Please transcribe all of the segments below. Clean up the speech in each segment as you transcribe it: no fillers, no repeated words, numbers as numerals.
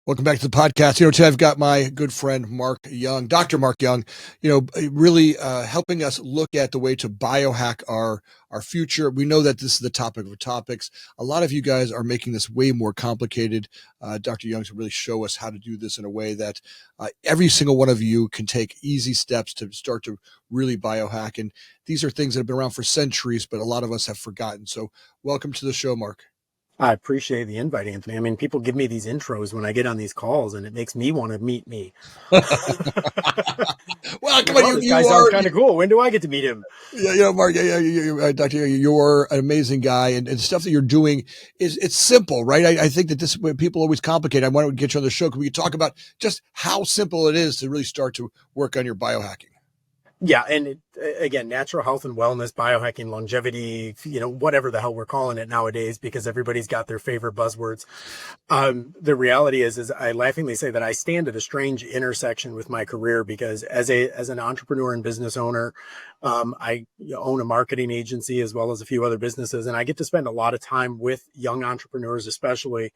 Welcome back to the podcast. Today I've got my good friend, Mark Young, Dr. Mark Young, really helping us look at the way to biohack our future. We know that this is the topic of topics. A lot of you guys are making this way more complicated. Dr. Young's really show us how to do this in a way that every single one of you can take easy steps to start to really biohack. And these are things that have been around for centuries, but a lot of us have forgotten. So welcome to the show, Mark. I appreciate the invite, Anthony. I mean, people give me these intros when I get on these calls, and it makes me want to meet me. Well, come on, this guy sounds kind of cool. When do I get to meet him? Yeah, Mark. Dr. You're an amazing guy, and stuff that you're doing it's simple, right? I think that this people always complicate. I want to get you on the show. Can we talk about just how simple it is to really start to work on your biohacking? Yeah. And again, natural health and wellness, biohacking, longevity, whatever the hell we're calling it nowadays, because everybody's got their favorite buzzwords. The reality is I laughingly say that I stand at a strange intersection with my career because as an entrepreneur and business owner, I own a marketing agency as well as a few other businesses. And I get to spend a lot of time with young entrepreneurs, especially.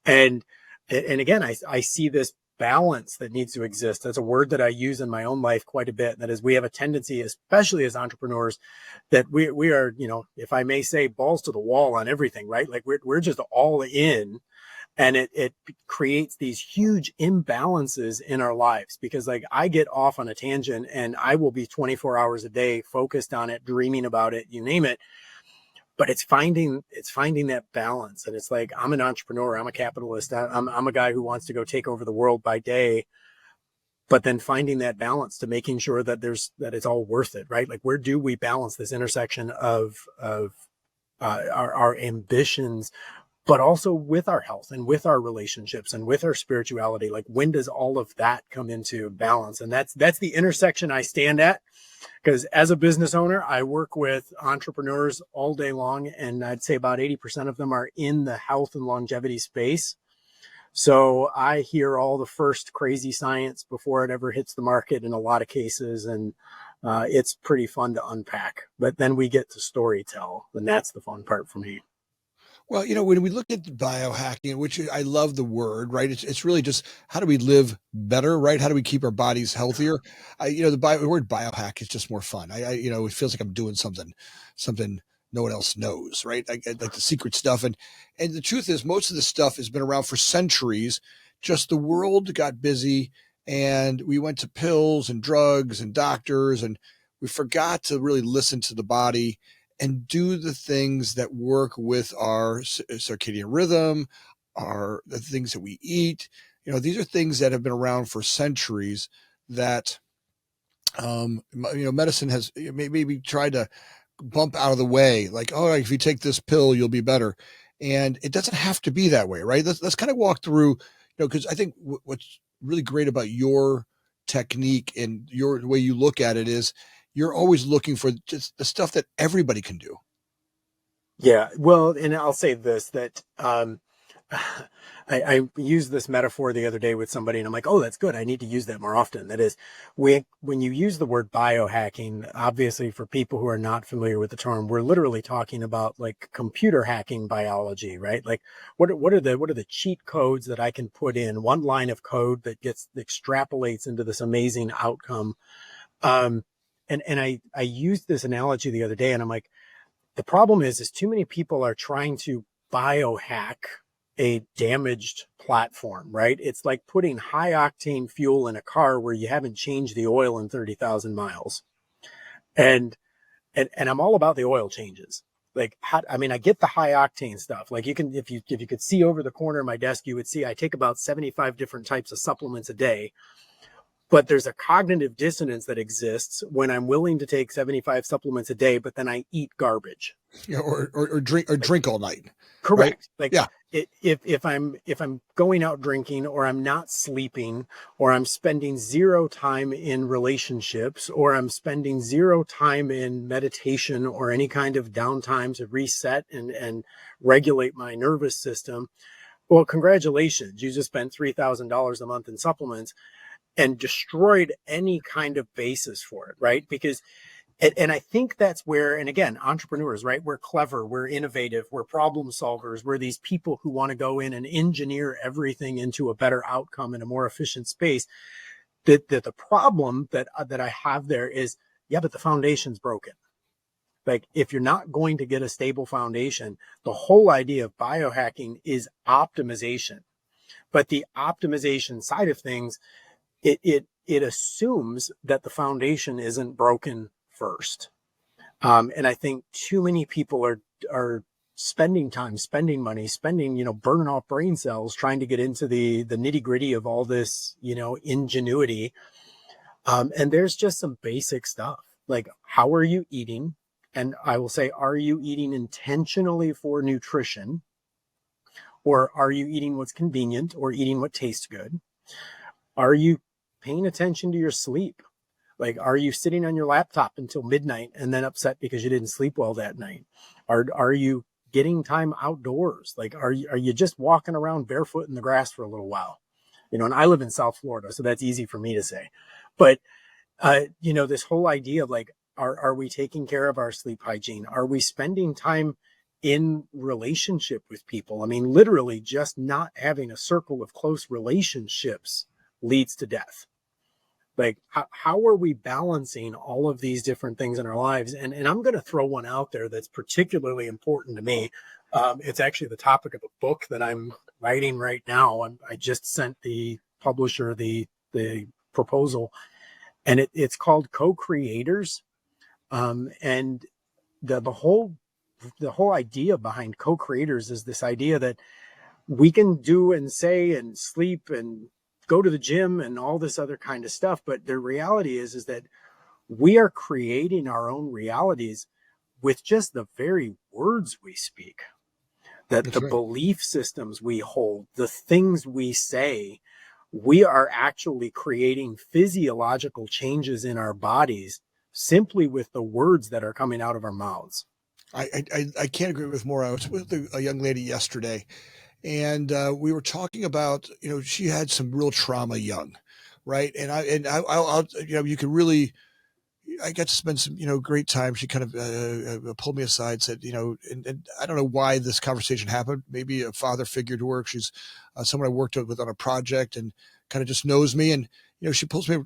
And again, I see this balance that needs to exist. That's a word that I use in my own life quite a bit. That is, we have a tendency, especially as entrepreneurs, that we are, if I may say, balls to the wall on everything, right? Like we're just all in, and it creates these huge imbalances in our lives because like I get off on a tangent and I will be 24 hours a day focused on it, dreaming about it, you name it. But it's finding that balance. And it's like, I'm an entrepreneur, I'm a capitalist, I'm a guy who wants to go take over the world by day, but then finding that balance to making sure that it's all worth it, right? Like, where do we balance this intersection of our ambitions, but also with our health and with our relationships and with our spirituality? Like, when does all of that come into balance? And that's the intersection I stand at. Because as a business owner, I work with entrepreneurs all day long, and I'd say about 80% of them are in the health and longevity space. So I hear all the first crazy science before it ever hits the market in a lot of cases, and it's pretty fun to unpack. But then we get to storytell, and that's the fun part for me. Well, when we look at biohacking, which I love the word, right? It's really just how do we live better, right? How do we keep our bodies healthier? The word biohack is just more fun. It feels like I'm doing something no one else knows, right? Like the secret stuff. And the truth is, most of this stuff has been around for centuries. Just the world got busy, and we went to pills and drugs and doctors, and we forgot to really listen to the body and do the things that work with our circadian rhythm, the things that we eat. These are things that have been around for centuries that, medicine has maybe tried to bump out of the way. Like, oh, if you take this pill, you'll be better. And it doesn't have to be that way, right? Let's kind of walk through, because I think what's really great about your technique and the way you look at it is you're always looking for just the stuff that everybody can do. Yeah, well, and I'll say this, that I used this metaphor the other day with somebody, and I'm like, oh, that's good. I need to use that more often. That is, when you use the word biohacking, obviously for people who are not familiar with the term, we're literally talking about like computer hacking biology, right? Like what are the cheat codes that I can put in one line of code that extrapolates into this amazing outcome? And I used this analogy the other day, and I'm like, the problem is too many people are trying to biohack a damaged platform, right? It's like putting high octane fuel in a car where you haven't changed the oil in 30,000 miles. And I'm all about the oil changes. Like, I get the high octane stuff. Like if you could see over the corner of my desk, you would see I take about 75 different types of supplements a day. But there's a cognitive dissonance that exists when I'm willing to take 75 supplements a day, but then I eat garbage. Or drink all night. Correct. Right? Like, yeah. If I'm going out drinking, or I'm not sleeping, or I'm spending zero time in relationships, or I'm spending zero time in meditation or any kind of downtime to reset and regulate my nervous system, well, congratulations. You just spent $3,000 a month in supplements and destroyed any kind of basis for it, right? Because And I think that's where, and again, entrepreneurs, right? We're clever, we're innovative, we're problem solvers, we're these people who want to go in and engineer everything into a better outcome in a more efficient space. That the problem that I have there is, yeah, but the foundation's broken. Like, if you're not going to get a stable foundation, the whole idea of biohacking is optimization. But the optimization side of things, it assumes that the foundation isn't broken first. And I think too many people are spending time, spending money, spending, burning off brain cells trying to get into the nitty gritty of all this, ingenuity. And there's just some basic stuff like, how are you eating? And I will say, are you eating intentionally for nutrition? Or are you eating what's convenient or eating what tastes good? Are you paying attention to your sleep? Like, are you sitting on your laptop until midnight and then upset because you didn't sleep well that night? Are you getting time outdoors? Like, are you just walking around barefoot in the grass for a little while? And I live in South Florida, so that's easy for me to say. But this whole idea of like, are we taking care of our sleep hygiene? Are we spending time in relationship with people? I mean, literally just not having a circle of close relationships leads to death. Like, how are we balancing all of these different things in our lives? And I'm going to throw one out there that's particularly important to me. It's actually the topic of a book that I'm writing right now. I just sent the publisher the proposal, and it's called Co-Creators. And the whole idea behind co-creators is this idea that we can do and say and sleep and go to the gym and all this other kind of stuff, but the reality is that we are creating our own realities with just the very words we speak, that That's the right. belief systems we hold, the things we say. We are actually creating physiological changes in our bodies simply with the words that are coming out of our mouths. I can't agree with more. I was with a young lady yesterday, and we were talking about, she had some real trauma young, right? I'll you can really, I got to spend some, great time. She kind of pulled me aside, said, and I don't know why this conversation happened. Maybe a father figure to work. She's someone I worked with on a project and kind of just knows me. And, she pulls me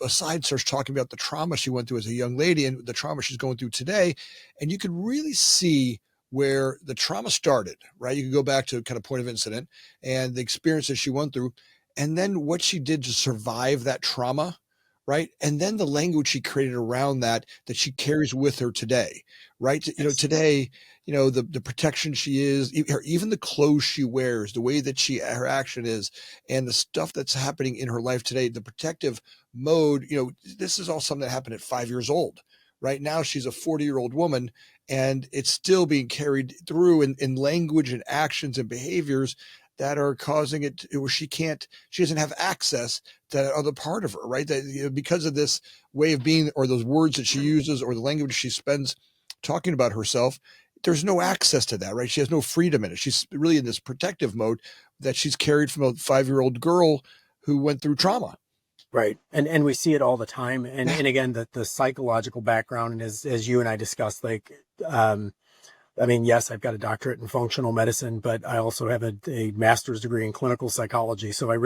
aside, starts talking about the trauma she went through as a young lady and the trauma she's going through today. And you can really see where the trauma started, right? You can go back to kind of point of incident and the experiences she went through, and then what she did to survive that trauma, right? And then the language she created around that she carries with her today, right? Yes. Today, the protection she is, even the clothes she wears, the way that her action is, and the stuff that's happening in her life today, the protective mode, this is all something that happened at 5 years old. Right now, she's a 40-year-old woman, and it's still being carried through in language and actions and behaviors that are causing it where she doesn't have access to that other part of her, right? That, because of this way of being, or those words that she uses, or the language she spends talking about herself, there's no access to that, right? She has no freedom in it. She's really in this protective mode that she's carried from a 5-year-old girl who went through trauma. Right. And we see it all the time. And again, the psychological background, and as you and I discussed, like, I mean, yes, I've got a doctorate in functional medicine, but I also have a master's degree in clinical psychology. So I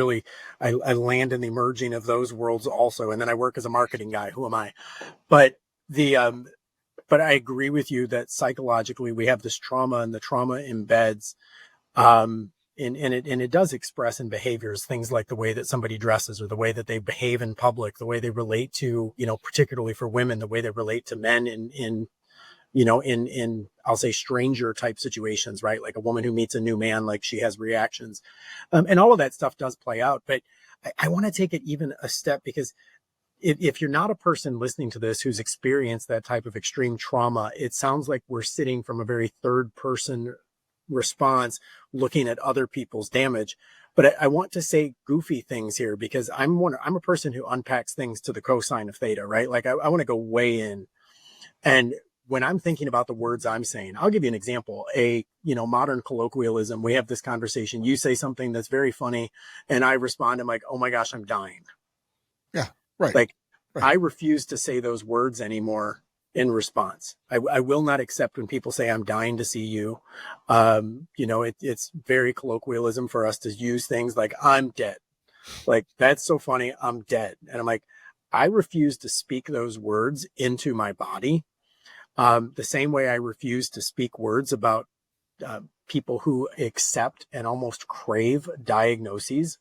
land in the merging of those worlds also. And then I work as a marketing guy. Who am I? But the, but I agree with you that psychologically we have this trauma, and the trauma embeds, and it does express in behaviors, things like the way that somebody dresses, or the way that they behave in public, the way they relate to, particularly for women, the way they relate to men in I'll say stranger type situations, right? Like a woman who meets a new man, like she has reactions, and all of that stuff does play out. But I want to take it even a step, because if you're not a person listening to this who's experienced that type of extreme trauma, it sounds like we're sitting from a very third person response, looking at other people's damage. But I want to say goofy things here, because I'm a person who unpacks things to the cosine of theta, right? Like, I want to go way in. And when I'm thinking about the words I'm saying, I'll give you an example. Modern colloquialism, we have this conversation. You say something that's very funny, and I respond, I'm like, oh my gosh, I'm dying. Yeah, right, Like, right. I refuse to say those words anymore in response. I will not accept when people say, I'm dying to see you. It's very colloquialism for us to use things like, I'm dead. Like, that's so funny. I'm dead. And I'm like, I refuse to speak those words into my body. The same way I refuse to speak words about people who accept and almost crave diagnoses.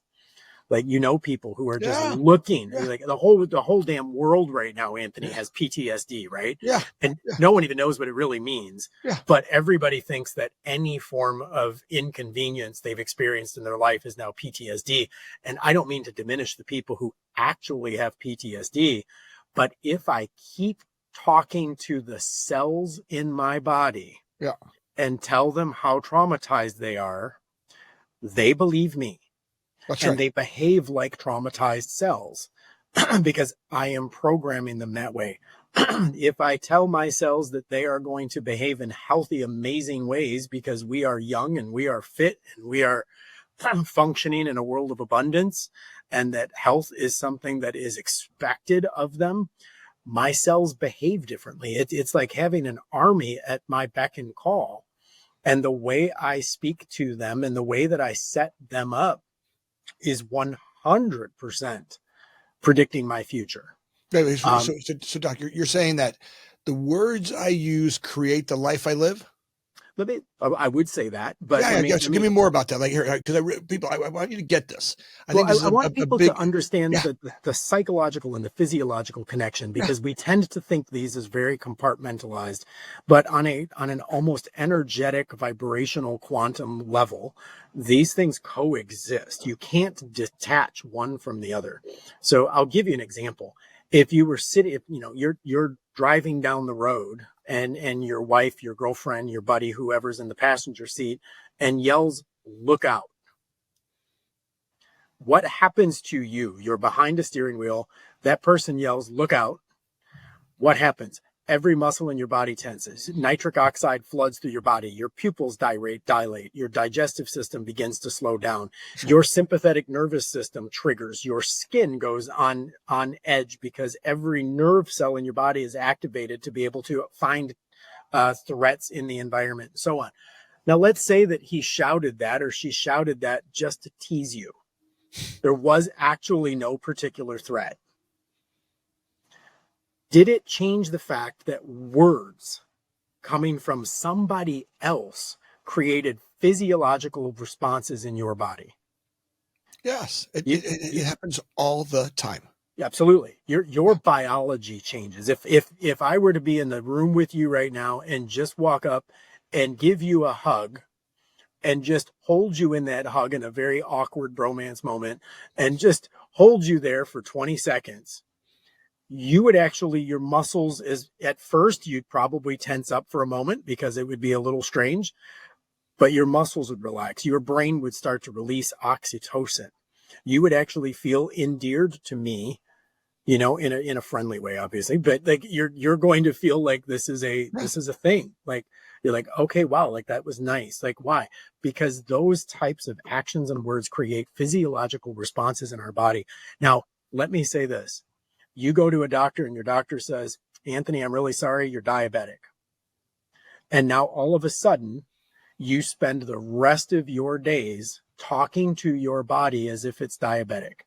Like, people who are just Yeah. looking, Yeah. like the whole damn world right now, Anthony, Yeah. has PTSD, right? Yeah. And Yeah. no one even knows what it really means. Yeah. But everybody thinks that any form of inconvenience they've experienced in their life is now PTSD. And I don't mean to diminish the people who actually have PTSD, but if I keep talking to the cells in my body Yeah. and tell them how traumatized they are, they believe me. That's And right. they behave like traumatized cells because I am programming them that way. If I tell my cells that they are going to behave in healthy, amazing ways because we are young and we are fit and we are functioning in a world of abundance, and that health is something that is expected of them, my cells behave differently. It's like having an army at my beck and call. And the way I speak to them and the way that I set them up is 100% predicting my future. So, Doc, you're saying that the words I use create the life I live? I would say that, but Yeah, yeah. So give me more about that. Like here, because I want you to get this. I think this is I want a people to big, understand yeah, the psychological and the physiological connection, yeah, because we tend to think these as very compartmentalized, but on an almost energetic vibrational quantum level, these things coexist. You can't detach one from the other. So I'll give you an example. If you were sitting, if, you're driving down the road and your wife, your girlfriend, your buddy, whoever's in the passenger seat, and yells, "Look out." What happens to you? You're behind a steering wheel. That person yells, "Look out." What happens? Every muscle in your body tenses. Nitric oxide floods through your body. Your pupils dilate. Your digestive system begins to slow down. Your sympathetic nervous system triggers. Your skin goes on edge because every nerve cell in your body is activated to be able to find threats in the environment, and so on. Now, let's say that he shouted that or she shouted that just to tease you. There was actually no particular threat. Did it change the fact that words coming from somebody else created physiological responses in your body? yes. It You, happens all the time. absolutely. Your biology changes. If I were to be in the room with you right now and just walk up and give you a hug and just hold you in that hug in a very awkward bromance moment and just hold you there for 20 seconds, you would actually, your muscles, is at first you'd probably tense up for a moment because it would be a little strange, but your muscles would relax. Your brain would start to release oxytocin. You would actually feel endeared to me, in a friendly way, obviously, but like you're going to feel like this is Yeah. a thing. Like, you're like, okay, wow, like that was nice. Like, why? Because those types of actions and words create physiological responses in our body. Now, let me say this. You go to a doctor and your doctor says, "Anthony, I'm really sorry, you're diabetic." And now all of a sudden, you spend the rest of your days talking to your body as if it's diabetic.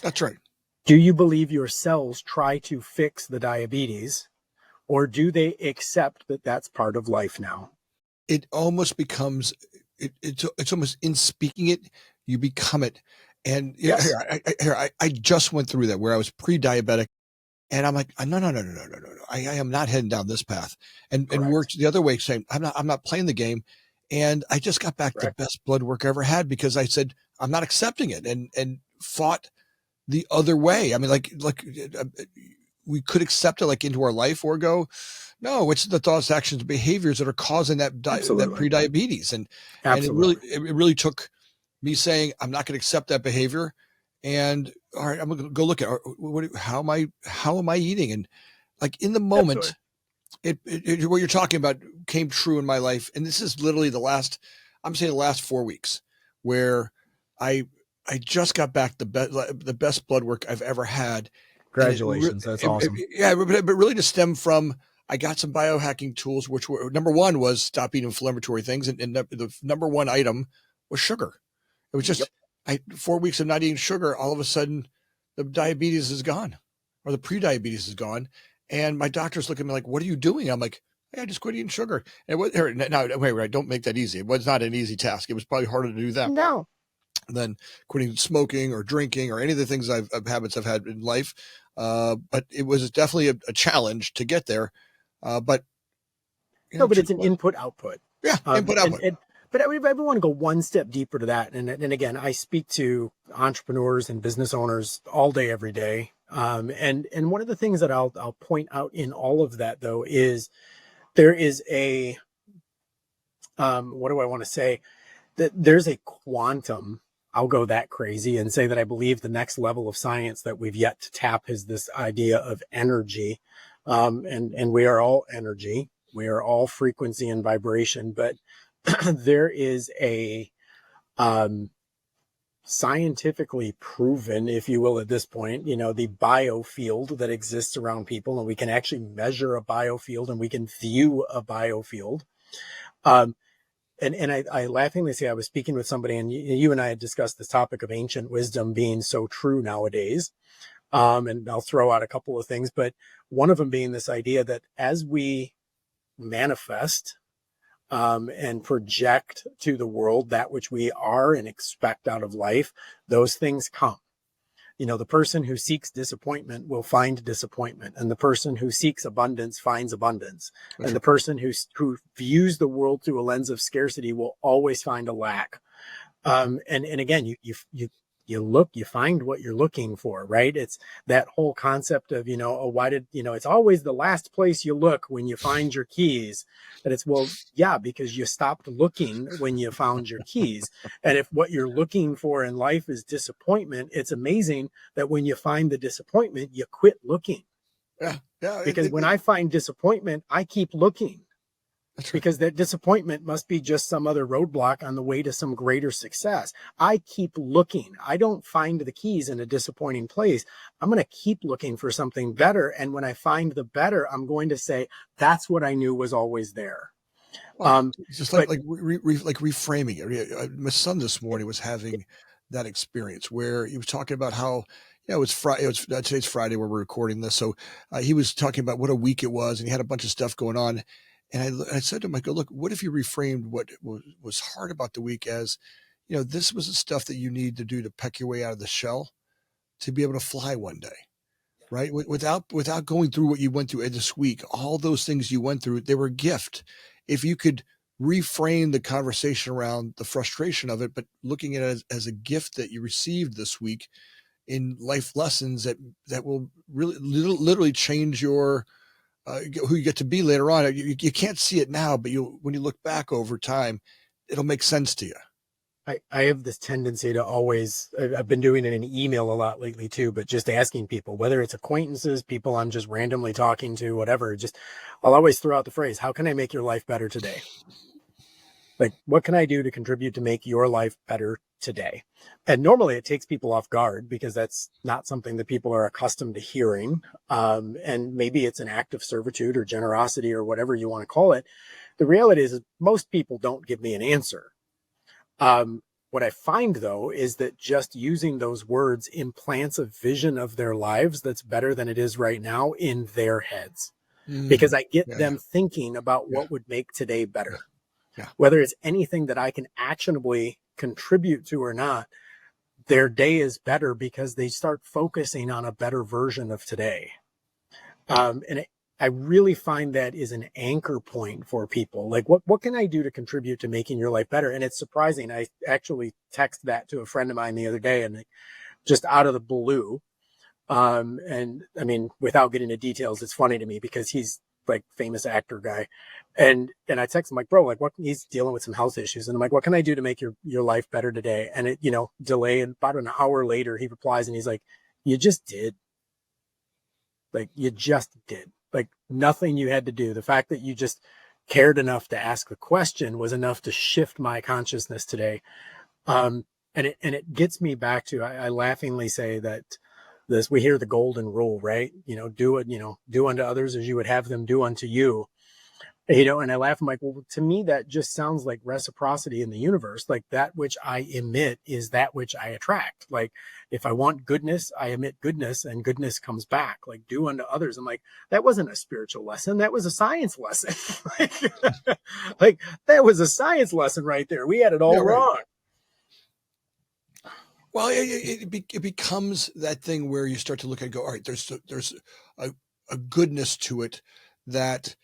That's right. Do you believe your cells try to fix the diabetes, or do they accept that that's part of life now? It almost becomes, it's almost in speaking it, you become it. And Yes. I just went through that where I was pre-diabetic. And I'm like, no, no, no, no, no, no, no, no. I am not heading down this path. And Correct. worked the other way, saying, I'm not playing the game. And I just got back the Correct. best blood work I ever had because I said, I'm not accepting it, and fought the other way. I mean, uh, we could accept it like into our life or go, no, it's the thoughts, actions, behaviors that are causing that Absolutely. pre-diabetes. And Absolutely. it really took me saying, I'm not going to accept that behavior. And all right, I'm going to go look at how am I eating? And like in the Absolutely. moment, what you're talking about came true in my life. And this is literally I'm saying the last 4 weeks where I, I just got back the best blood work I've ever had. And Congratulations. That's awesome. yeah, but really to stem from, I got some biohacking tools, which were number one was stop eating inflammatory things. And the number one item was sugar. It was Yep. just, 4 weeks of not eating sugar. All of a sudden the diabetes is gone or the pre-diabetes is gone. And my doctor's looking at me like, what are you doing? I'm like, hey, I just quit eating sugar. And now, wait, don't make that easy. It was not an easy task. It was probably harder to do that No. than quitting smoking or drinking or any of the things habits I've had in life. But it was definitely a challenge to get there. But No, but it's an input output. Yeah, input output. But I want to go one step deeper to that. And again, I speak to entrepreneurs and business owners all day, every day. And one of the things that I'll point out in all of that, though, is there is a, what do I want to say? That there's a quantum. I'll go that crazy and say that I believe the next level of science that we've yet to tap is this idea of energy. And we are all energy. We are all frequency and vibration, but there is a scientifically proven, if you will, at this point, the biofield that exists around people, and we can actually measure a biofield and we can view a biofield. And I laughingly say I was speaking with somebody, and you and I had discussed this topic of ancient wisdom being so true nowadays. And I'll throw out a couple of things, but one of them being this idea that as we manifest and project to the world that which we are and expect out of life, those things come. The person who seeks disappointment will find disappointment, and the person who seeks abundance finds abundance. That's and the person who views the world through a lens of scarcity will always find a lack. And again, you find what you're looking for, right? It's that whole concept of, it's always the last place you look when you find your keys. And it's, well, yeah, because you stopped looking when you found your keys. And if what you're looking for in life is disappointment, it's amazing that when you find the disappointment, you quit looking. Yeah. Because when I find disappointment, I keep looking. That's right. Because that disappointment must be just some other roadblock on the way to some greater success. I keep looking. I don't find the keys in a disappointing place. I'm going to keep looking for something better. And when I find the better, I'm going to say, that's what I knew was always there. It's just like reframing it. My son this morning was having that experience where he was talking about how, it was Friday. Today's Friday where we're recording this. So he was talking about what a week it was, and he had a bunch of stuff going on. And I said to him, I go, look, what if you reframed what was hard about the week as, this was the stuff that you need to do to peck your way out of the shell to be able to fly one day, right? Without going through what you went through this week, all those things you went through, they were a gift. If you could reframe the conversation around the frustration of it, but looking at it as a gift that you received this week in life lessons that will really literally change your who you get to be later on. You can't see it now, but when you look back over time, it'll make sense to you. I have this tendency to always, I've been doing it in email a lot lately too, but just asking people, whether it's acquaintances, people I'm just randomly talking to, whatever, I'll always throw out the phrase, how can I make your life better today? Like, what can I do to contribute to make your life better today? And normally it takes people off guard because that's not something that people are accustomed to hearing. And maybe it's an act of servitude or generosity or whatever you want to call it. The reality is most people don't give me an answer. What I find, though, is that just using those words implants a vision of their lives that's better than it is right now in their heads. Because I get them thinking about what would make today better. Yeah. Whether it's anything that I can actionably contribute to or not, their day is better because they start focusing on a better version of today. I really find that is an anchor point for people. Like, what can I do to contribute to making your life better? And it's surprising. I actually texted that to a friend of mine the other day, and just out of the blue. And I mean, without getting into details, it's funny to me because he's like famous actor guy. And I text him like, bro, like he's dealing with some health issues. And I'm like, what can I do to make your life better today? And it, delay. And about an hour later, he replies and he's like, you just did. Like, you just did. Like, nothing you had to do. The fact that you just cared enough to ask the question was enough to shift my consciousness today. And it gets me back to, I laughingly say that this, we hear the golden rule, right? Do it, do unto others as you would have them do unto you. And I laugh. I'm like, well, to me, that just sounds like reciprocity in the universe. Like, that which I emit is that which I attract. Like, if I want goodness, I emit goodness, and goodness comes back. Like, do unto others. I'm like, that wasn't a spiritual lesson. That was a science lesson. like, that was a science lesson right there. We had it Yeah, all right. wrong. Well, it becomes that thing where you start to look at and go, all right, there's a goodness to it that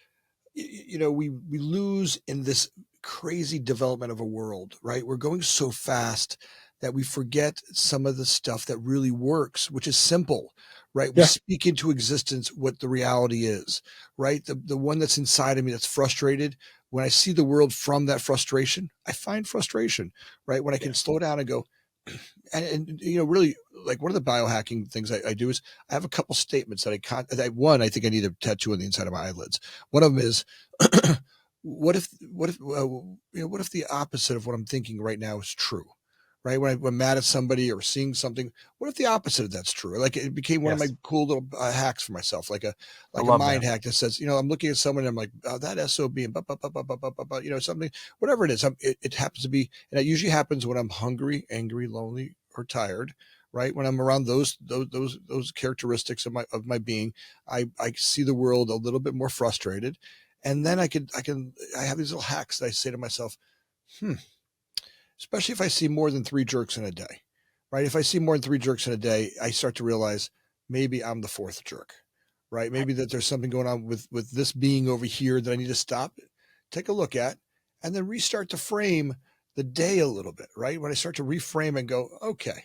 we lose in this crazy development of a world, right? We're going so fast that we forget some of the stuff that really works, which is simple, right? We Yeah. speak into existence what the reality is, right? The one that's inside of me that's frustrated. When I see the world from that frustration, I find frustration, right? When I can slow down and go, and really, like, one of the biohacking things I do is I have a couple statements that I think I need a tattoo on the inside of my eyelids. One of them is, what if the opposite of what I'm thinking right now is true? Right. When I'm mad at somebody or seeing something, what if the opposite of that's true? Like, it became one of my Yes. cool little hacks for myself, like a I love mind that. hack that says, I'm looking at someone and I'm like, oh, that SOB and something, whatever it is. It happens to be, and it usually happens when I'm hungry, angry, lonely, or tired. Right. When I'm around those characteristics of my being, I see the world a little bit more frustrated. And then I have these little hacks that I say to myself, especially if I see more than 3 jerks in a day, right? If I see more than 3 jerks in a day, I start to realize maybe I'm the 4th jerk, right? Maybe that there's something going on with this being over here that I need to stop, take a look at, and then restart to frame the day a little bit, right? When I start to reframe and go, okay,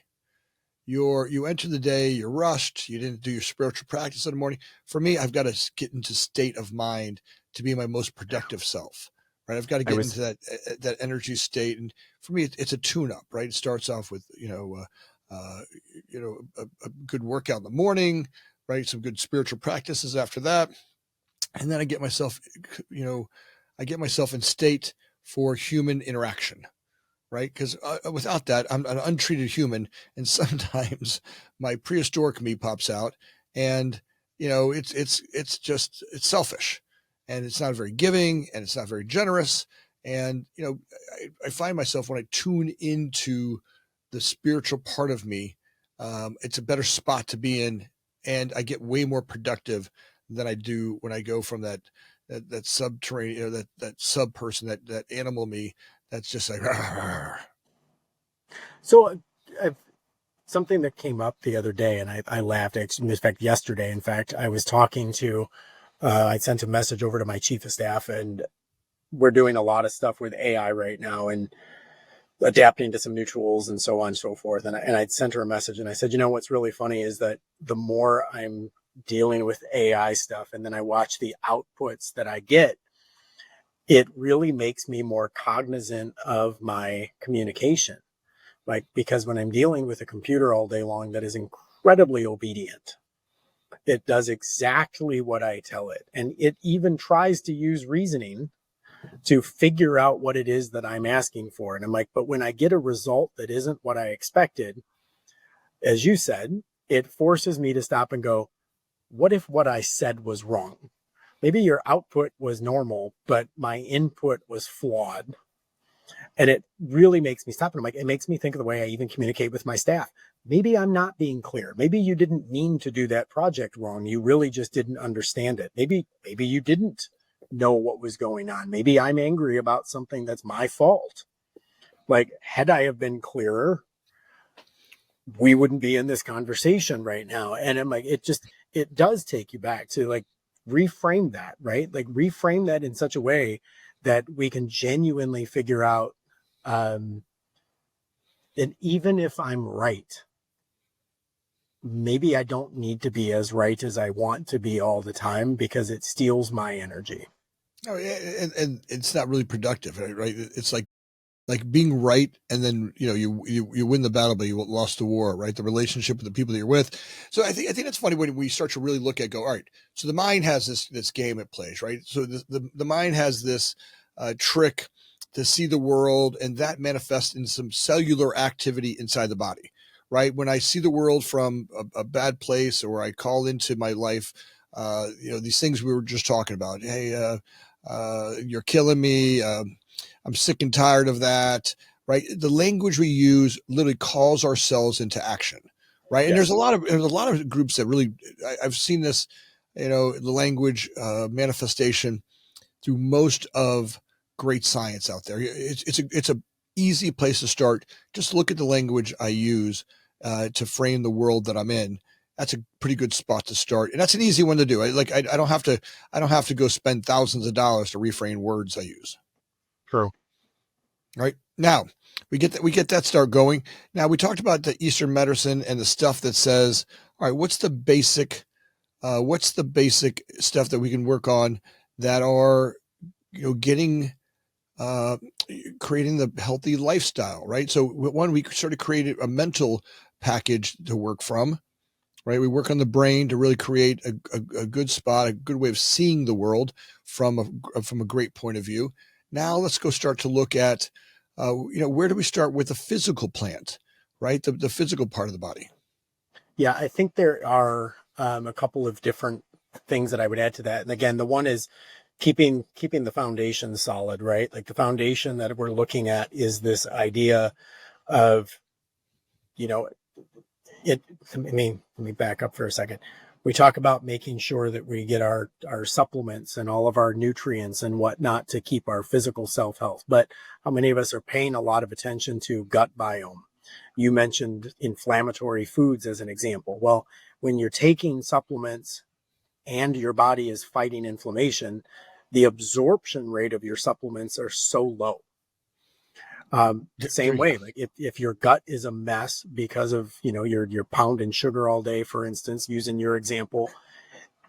you enter the day, you're rushed, you didn't do your spiritual practice in the morning. For me, I've got to get into state of mind to be my most productive self, right? I've got to I get was into that energy state. And for me, it's a tune up, right? It starts off with, a good workout in the morning, right? Some good spiritual practices after that. And then I get myself in state for human interaction, right? Because without that, I'm an untreated human, and sometimes my prehistoric me pops out, and it's selfish, and it's not very giving, and it's not very generous, and I find myself when I tune into the spiritual part of me, it's a better spot to be in, and I get way more productive than I do when I go from that subterranean, that sub person, that animal me that's just like, so I've, something that came up the other day, and I laughed. In fact, yesterday, in fact, I was talking to, I sent a message over to my chief of staff, and we're doing a lot of stuff with AI right now and adapting to some new tools and so on and so forth. And I sent her a message and I said, what's really funny is that the more I'm dealing with AI stuff and then I watch the outputs that I get, it really makes me more cognizant of my communication. Like, because when I'm dealing with a computer all day long that is incredibly obedient, it does exactly what I tell it. And it even tries to use reasoning to figure out what it is that I'm asking for. And I'm like, but when I get a result that isn't what I expected, as you said, it forces me to stop and go, what if what I said was wrong? Maybe your output was normal, but my input was flawed. And it really makes me stop. And I'm like, it makes me think of the way I even communicate with my staff. Maybe I'm not being clear. Maybe you didn't mean to do that project wrong. You really just didn't understand it. Maybe you didn't know what was going on. Maybe I'm angry about something that's my fault. Like, had I have been clearer, we wouldn't be in this conversation right now. And I'm like, it does take you back to, like, reframe that, right? Like, reframe that in such a way that we can genuinely figure out, and even if I'm right, maybe I don't need to be as right as I want to be all the time because it steals my energy. oh, yeah, and it's not really productive, right? It's like being right, and then you win the battle, but you lost the war, right? The relationship with the people that you're with. So I think that's funny when we start to really look at, go, all right. So the mind has this game it plays, right? So the mind has this trick to see the world, and that manifests in some cellular activity inside the body, right? When I see the world from a bad place, or I call into my life, these things we were just talking about. Hey, you're killing me. I'm sick and tired of that, right? The language we use literally calls ourselves into action, right? And Yes. there's a lot of groups that really, I've seen this, the language manifestation through most of great science out there. It's a easy place to start. Just look at the language I use to frame the world that I'm in. That's a pretty good spot to start, and that's an easy one to do. I don't have to go spend thousands of dollars to reframe words I use. True. Right now, we get that start going. Now we talked about the Eastern medicine and the stuff that says, all right, what's the basic stuff that we can work on that are getting creating the healthy lifestyle, right? So one, we sort of created a mental package to work from, right? We work on the brain to really create a good spot, a good way of seeing the world from a great point of view. Now let's go start to look at, where do we start with the physical plant, right? The physical part of the body. Yeah, I think there are a couple of different things that I would add to that. And again, the one is keeping the foundation solid, right? Like the foundation that we're looking at is this idea of, let me back up for a second. We talk about making sure that we get our supplements and all of our nutrients and whatnot to keep our physical self-health. But how many of us are paying a lot of attention to gut biome? You mentioned inflammatory foods as an example. Well, when you're taking supplements and your body is fighting inflammation, the absorption rate of your supplements are so low. Same way, like if your gut is a mess because of, you're pounding sugar all day, for instance, using your example,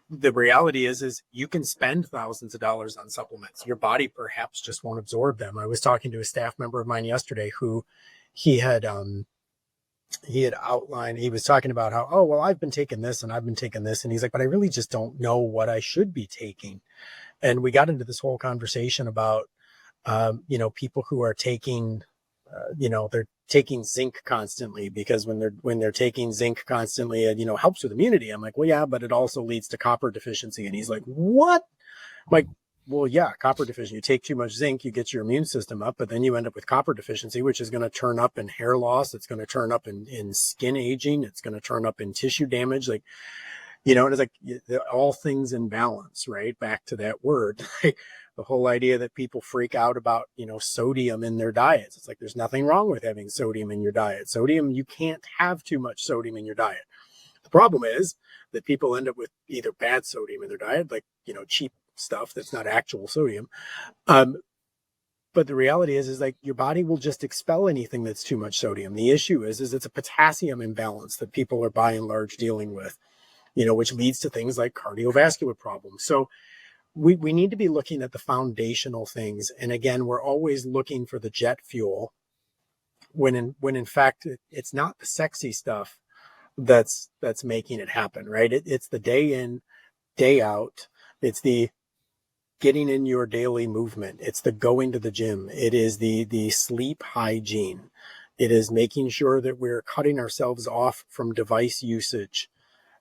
the reality is you can spend thousands of dollars on supplements. Your body perhaps just won't absorb them. I was talking to a staff member of mine yesterday who he had outlined, he was talking about how, oh, well, I've been taking this and I've been taking this. And he's like, but I really just don't know what I should be taking. And we got into this whole conversation about, people who are taking, they're taking zinc constantly because when they're taking zinc constantly, it, helps with immunity. I'm like, well, yeah, but it also leads to copper deficiency. And he's like, what? I'm like, well, yeah, copper deficiency. You take too much zinc, you get your immune system up, but then you end up with copper deficiency, which is going to turn up in hair loss. It's going to turn up in skin aging. It's going to turn up in tissue damage. Like, and it's like all things in balance, right? Back to that word, the whole idea that people freak out about, sodium in their diets. It's like, there's nothing wrong with having sodium in your diet. Sodium, you can't have too much sodium in your diet. The problem is that people end up with either bad sodium in their diet, like, cheap stuff that's not actual sodium. But the reality is like your body will just expel anything that's too much sodium. The issue is it's a potassium imbalance that people are by and large dealing with, which leads to things like cardiovascular problems. So we need to be looking at the foundational things. And again, we're always looking for the jet fuel when in fact, it's not the sexy stuff that's making it happen, right? It's the day in, day out. It's the getting in your daily movement. It's the going to the gym. It is the sleep hygiene. It is making sure that we're cutting ourselves off from device usage,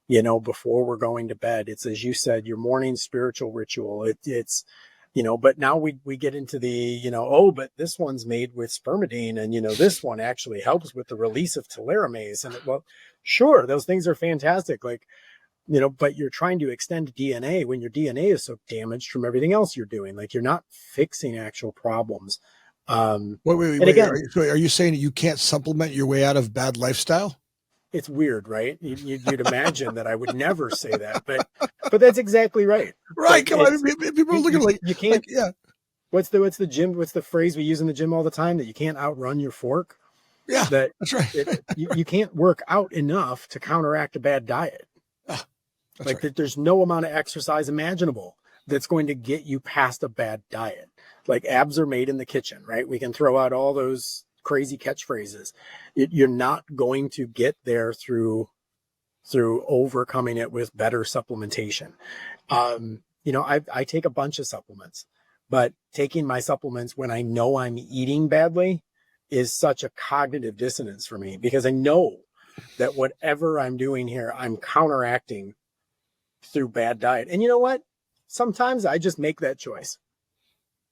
before we're going to bed. It's, as you said, your morning spiritual ritual. It's, but now we get into the, oh, but this one's made with spermidine and, this one actually helps with the release of telomerase. And well, sure, those things are fantastic. Like, but you're trying to extend DNA when your DNA is so damaged from everything else you're doing. Like, you're not fixing actual problems. Wait. Again, Are you saying that you can't supplement your way out of bad lifestyle? it's weird, right? You'd imagine that I would never say that, but that's exactly right. Right. Come on. People are looking like you can't. yeah. What's the gym? What's the phrase we use in the gym all the time? That you can't outrun your fork. Yeah, that that's right. you can't work out enough to counteract a bad diet. Like right. There's no amount of exercise imaginable that's going to get you past a bad diet. Like, abs are made in the kitchen, right? We can throw out all those crazy catchphrases. You're not going to get there through overcoming it with better supplementation. I take a bunch of supplements, but taking my supplements when I know I'm eating badly is such a cognitive dissonance for me, because I know that whatever I'm doing here, I'm counteracting through bad diet. And you know what? Sometimes I just make that choice.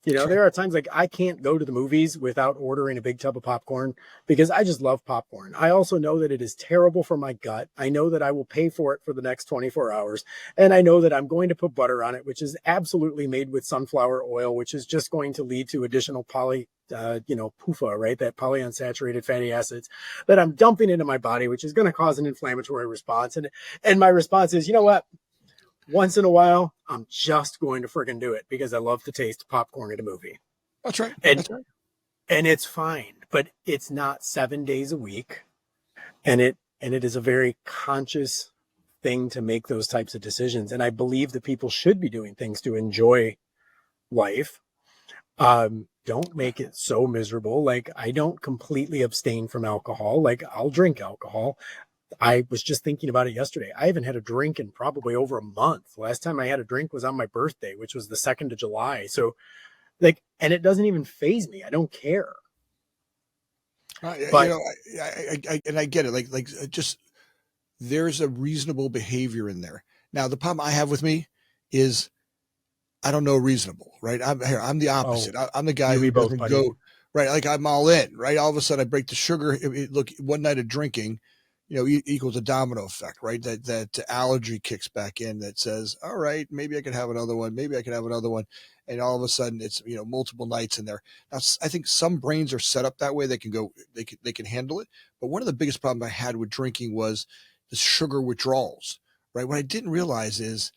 You know, Sure. there are times like I can't go to the movies without ordering a big tub of popcorn because I just love popcorn. I also know that it is terrible for my gut. I know that I will pay for it for the next 24 hours. And I know that I'm going to put butter on it, which is absolutely made with sunflower oil, which is just going to lead to additional PUFA, right? That polyunsaturated fatty acids that I'm dumping into my body, which is going to cause an inflammatory response. And my response is, you know what? Once in a while, I'm just going to friggin' do it because I love to taste popcorn at a movie. That's right. And That's right. and it's fine, but it's not 7 days a week. And it is a very conscious thing to make those types of decisions. And I believe that people should be doing things to enjoy life. Don't make it so miserable. Like I don't completely abstain from alcohol. Like I'll drink alcohol. I was just thinking about it yesterday. I haven't had a drink in probably over a month. Last time I had a drink was on my birthday, which was the 2nd of July. So like, and it doesn't even faze me. I don't care. You But know, and I get it. Just there's a reasonable behavior in there. Now, the problem I have with me is I don't know reasonable, right? I'm the opposite. oh, I'm the guy you who we both, doesn't buddy. go right. Like I'm all in, right? All of a sudden I break the sugar. Look, one night of drinking, equals a domino effect, right? That allergy kicks back in that says, all right, maybe I could have another one. Maybe I could have another one. And all of a sudden it's, multiple nights in there. Now, I think some brains are set up that way. They can handle it. But one of the biggest problems I had with drinking was the sugar withdrawals, right? What I didn't realize is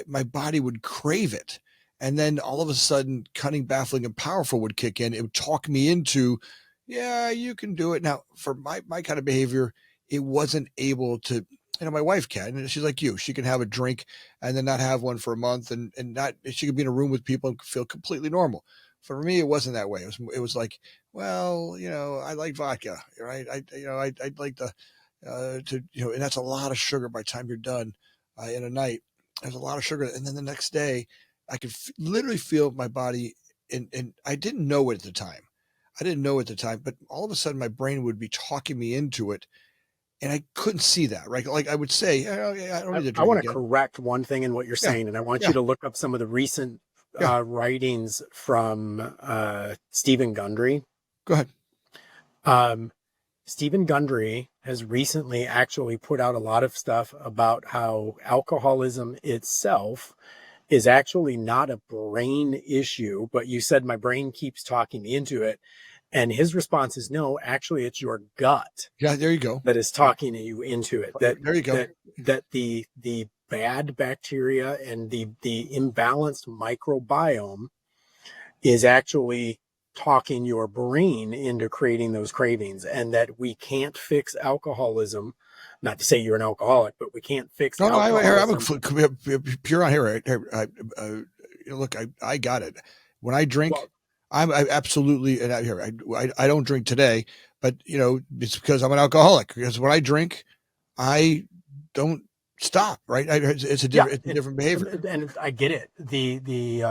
my body would crave it. And then all of a sudden, cunning, baffling, and powerful would kick in. It would talk me into, yeah, you can do it. Now, for my kind of behavior, it wasn't able to, my wife can, and she's like you. She can have a drink and then not have one for a month, and not, she could be in a room with people and feel completely normal. For me, it wasn't that way. It was like, well, I like vodka, right? I'd like and that's a lot of sugar by the time you're done in a night. There's a lot of sugar. And then the next day, I could literally feel my body, and I didn't know it at the time. I didn't know at the time, but all of a sudden my brain would be talking me into it, and I couldn't see that, right? Like I would say, oh, yeah, I don't need to I drink want to again. correct one thing in what you're Yeah, saying, and I want you yeah, to look up some of the recent yeah. writings from Stephen Gundry. Go ahead. Um, Stephen Gundry has recently actually put out a lot of stuff about how alcoholism itself is actually not a brain issue, but you said my brain keeps talking me into it. And his response is no, actually it's your gut Yeah, there you go. that is talking you into it. There you go. That the bad bacteria and the imbalanced microbiome is actually talking your brain into creating those cravings, and that we can't fix alcoholism. Not to say you're an alcoholic, but we can't fix No, no, I'm alcoholism. pure on here. Look, I got it. When I drink, Well, I absolutely, and I don't drink today, but it's because I'm an alcoholic. Because when I drink, I don't stop. Right? yeah, It's a different behavior. and I get it. The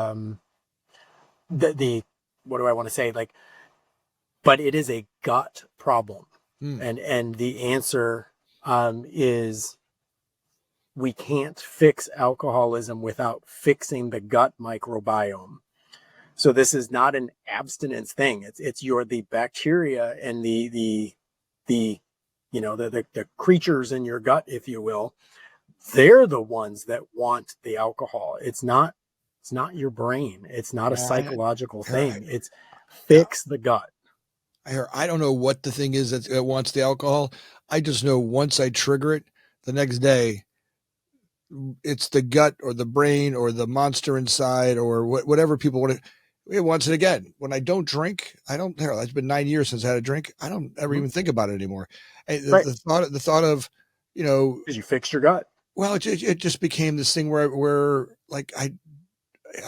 what do I want to say? Like, but it is a gut problem, Hmm. and the answer is we can't fix alcoholism without fixing the gut microbiome. So this is not an abstinence thing. It's the bacteria and the the creatures in your gut, if you will. They're the ones that want the alcohol. It's not your brain. It's not a psychological I, thing. It's I, fix the gut. I don't know what the thing is that wants the alcohol. I just know once I trigger it, the next day, it's the gut or the brain or the monster inside or whatever people want to. It wants it again. When I don't drink, I don't. It's been 9 years since I had a drink. I don't ever Mm-hmm. even think about it anymore. And Right. the thought of, Because you fixed your gut. well, it just became this thing where like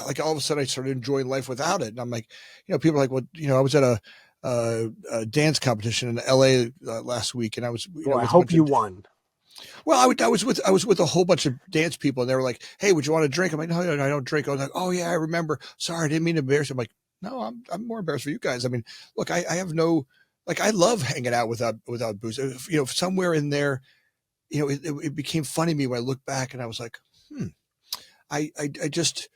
like all of a sudden I started enjoying life without it. And I'm like, people are like, well, I was at a dance competition in LA last week, and I was, Well, I with a hope bunch of, you won. well, I was with a whole bunch of dance people, and they were like, hey, would you want to drink? I'm like, no, I don't drink. I was like, oh yeah, I remember. Sorry, I didn't mean to embarrass you. I'm like, no, I'm more embarrassed for you guys. I mean, look, I have no, like I love hanging out without booze. Somewhere in there, it became funny to me when I look back and I was like, I just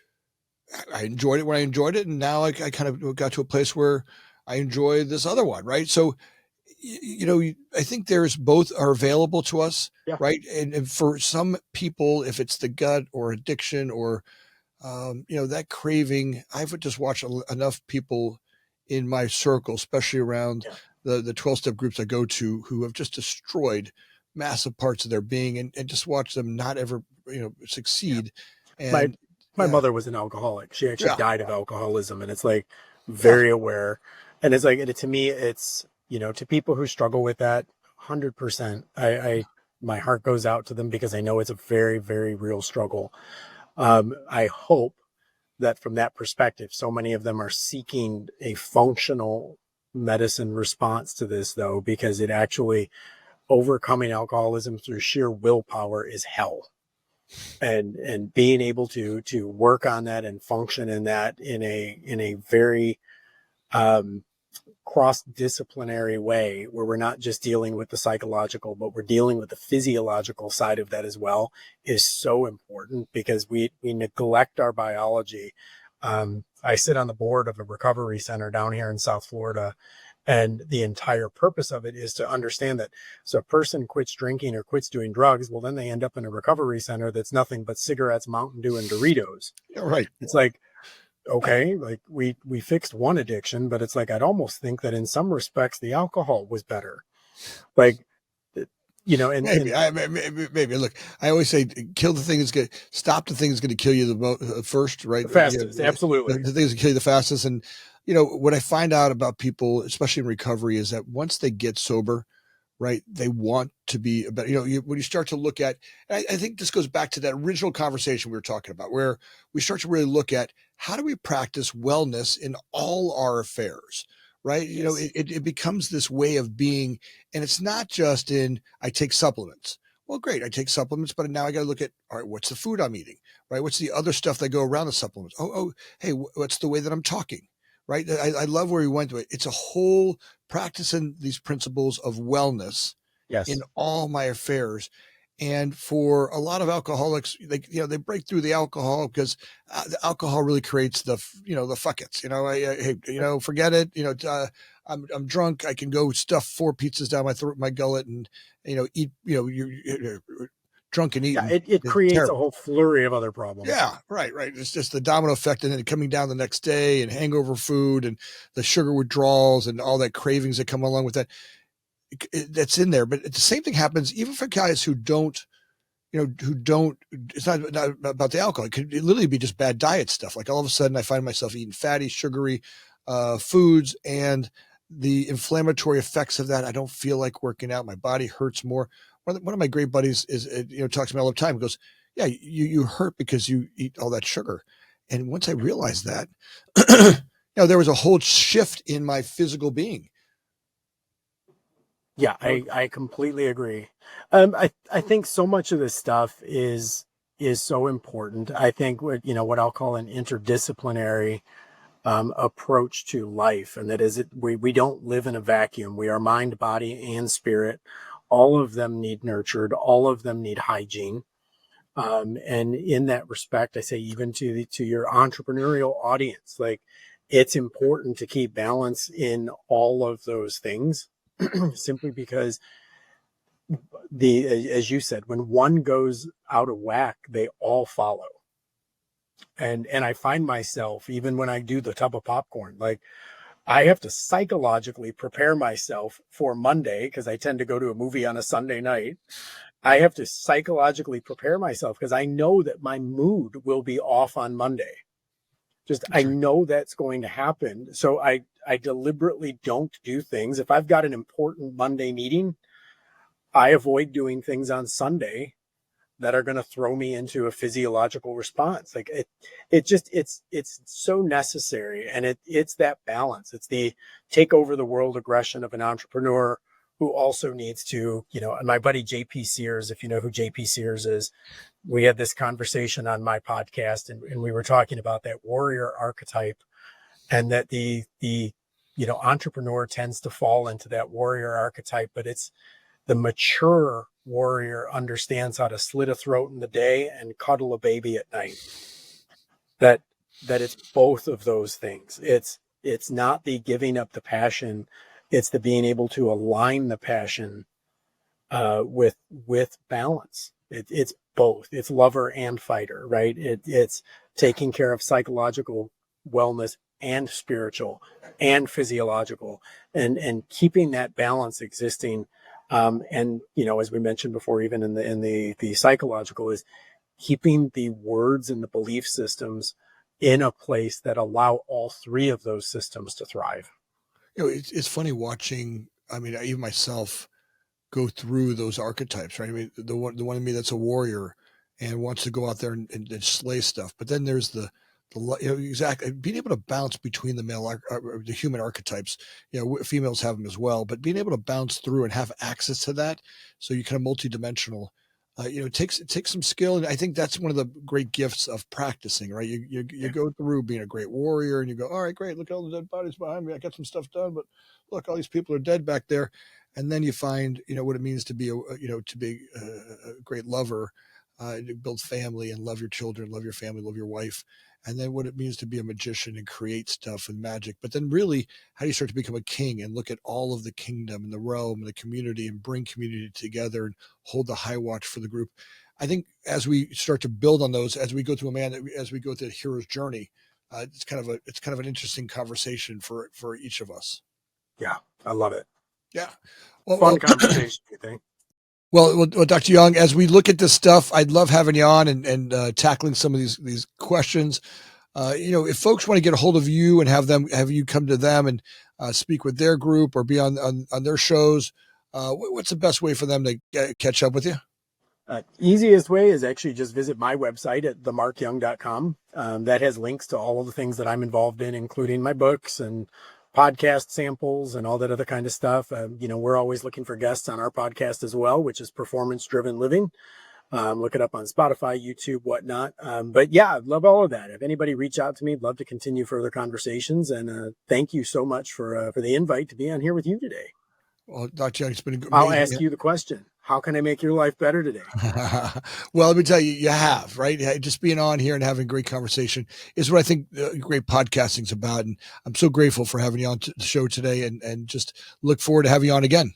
I enjoyed it when I enjoyed it, and now I kind of got to a place where I enjoy this other one, right? So, I think there's both are available to us, Yeah. right? And for some people, if it's the gut or addiction or that craving, I've just watched enough people in my circle, especially around Yeah. the 12-step groups I go to, who have just destroyed massive parts of their being, and just watch them not ever, Yeah. succeed. My And my yeah, mother was an alcoholic. She actually yeah, died of alcoholism, and it's like yeah, very aware. And it's like to me, it's to people who struggle with that, 100%. I my heart goes out to them because I know it's a very, very real struggle. I hope that from that perspective, so many of them are seeking a functional medicine response to this, though, because it actually overcoming alcoholism through sheer willpower is hell. And being able to work on that and function in that in a very um, cross-disciplinary way, where we're not just dealing with the psychological, but we're dealing with the physiological side of that as well, is so important, because we neglect our biology. I sit on the board of a recovery center down here in South Florida, and the entire purpose of it is to understand that, so a person quits drinking or quits doing drugs, well, then they end up in a recovery center that's nothing but cigarettes, Mountain Dew, and Doritos. yeah, right. It's like, okay, like we fixed one addiction, but it's like I'd almost think that in some respects the alcohol was better. Like, Maybe, and maybe. Look, I always say, kill the thing that's going stop the thing that's going to kill you first, right? the fastest, The absolutely. things that kill you the fastest. And what I find out about people, especially in recovery, is that once they get sober, right, they want to be about. When you start to look at, and I think this goes back to that original conversation we were talking about, where we start to really look at how do we practice wellness in all our affairs, right? Yes. It becomes this way of being, and it's not just in I take supplements. Well, great, I take supplements, but now I got to look at, all right, what's the food I'm eating, right? What's the other stuff that go around the supplements? Hey, what's the way that I'm talking, right? I love where we went to it. It's a whole practicing these principles of wellness in Yes. all my affairs. And for a lot of alcoholics, they break through the alcohol because the alcohol really creates the fuck it's, hey, Yep. forget it. I'm drunk. I can go stuff 4 pizzas down my throat, my gullet, and eat. You're drunk and Yeah, eating it is creates a terrible. whole flurry of other problems. Yeah, right. It's just the domino effect, and then coming down the next day, and hangover food, and the sugar withdrawals, and all that cravings that come along with that. That's in there, but the same thing happens even for guys who don't. Who don't. It's not about the alcohol. It could literally be just bad diet stuff. Like all of a sudden, I find myself eating fatty, sugary foods, and the inflammatory effects of that. I don't feel like working out. My body hurts more. One of my great buddies is talks to me all the time. He goes, "Yeah, you hurt because you eat all that sugar." And once I realized that, there was a whole shift in my physical being. Yeah, I was, I completely agree. I think so much of this stuff is so important. I think what I'll call an interdisciplinary approach to life, and that is we don't live in a vacuum. We are mind, body, and spirit. All of them need nurtured. All of them need hygiene. And in that respect, I say even to your entrepreneurial audience, like, it's important to keep balance in all of those things, simply because as you said, when one goes out of whack, they all follow. And I find myself, even when I do the tub of popcorn, like, I have to psychologically prepare myself for Monday, because I tend to go to a movie on a Sunday night. I have to psychologically prepare myself because I know that my mood will be off on Monday. Just, I that's right. know that's going to happen. So I deliberately don't do things. If I've got an important Monday meeting, I avoid doing things on Sunday that are going to throw me into a physiological response. Like, it's so necessary. And it's that balance. It's the take over the world aggression of an entrepreneur who also needs to, and my buddy JP Sears, if you know who JP Sears is, we had this conversation on my podcast, and we were talking about that warrior archetype, and that the entrepreneur tends to fall into that warrior archetype, but it's the mature warrior understands how to slit a throat in the day and cuddle a baby at night. That it's both of those things. It's not the giving up the passion, it's the being able to align the passion with balance. It's both. It's lover and fighter, right? It's taking care of psychological wellness and spiritual and physiological, and keeping that balance existing. And as we mentioned before, even in the psychological, is keeping the words and the belief systems in a place that allow all three of those systems to thrive. It's funny watching. I mean, even myself go through those archetypes, right? I mean, the one in me that's a warrior and wants to go out there and slay stuff. But then there's exactly being able to bounce between the human archetypes. Females have them as well, but being able to bounce through and have access to that, so you're kind of multidimensional. It takes some skill, and I think that's one of the great gifts of practicing, right? You go through being a great warrior, and you go, all right, great, look at all the dead bodies behind me. I got some stuff done, but look, all these people are dead back there. And then you find, what it means to be a great lover, to build family and love your children, love your family, love your wife, and then what it means to be a magician and create stuff and magic. But then really, how do you start to become a king and look at all of the kingdom and the realm and the community and bring community together and hold the high watch for the group? I think as we start to build on those, as we go through the hero's journey, it's kind of an interesting conversation for each of us. Yeah, I love it. Yeah. Fun conversation, you think? Well, Dr. Young, as we look at this stuff, I'd love having you on and tackling some of these questions. If folks want to get a hold of you and have you come to them and speak with their group or be on their shows, what's the best way for them to catch up with you? Easiest way is actually just visit my website at themarkyoung.com. That has links to all of the things that I'm involved in, including my books and podcast samples and all that other kind of stuff. We're always looking for guests on our podcast as well, which is Performance Driven Living. Look it up on Spotify, YouTube, whatnot. But yeah, I'd love all of that. If anybody reach out to me, I'd love to continue further conversations. And thank you so much for the invite to be on here with you today. Well, Dr. Young, it's been amazing. I'll ask you the question. How can I make your life better today? Well, let me tell you, you have, right? Just being on here and having a great conversation is what I think great podcasting is about. And I'm so grateful for having you on the show today and just look forward to having you on again.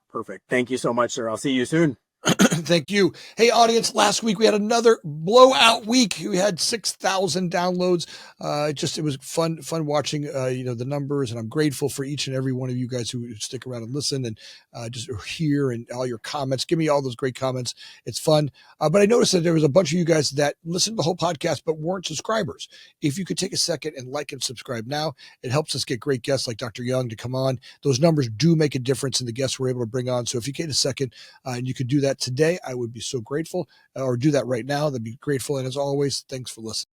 Perfect. Thank you so much, sir. I'll see you soon. Thank you. Hey, audience, last week we had another blowout week. We had 6,000 downloads. It was fun watching, the numbers, and I'm grateful for each and every one of you guys who stick around and listen and just hear and all your comments. Give me all those great comments. It's fun. But I noticed that there was a bunch of you guys that listened to the whole podcast but weren't subscribers. If you could take a second and like and subscribe now, it helps us get great guests like Dr. Young to come on. Those numbers do make a difference in the guests we're able to bring on. So if you get a second and you could do that today, I would be so grateful, or do that right now. That'd be grateful. And as always, thanks for listening.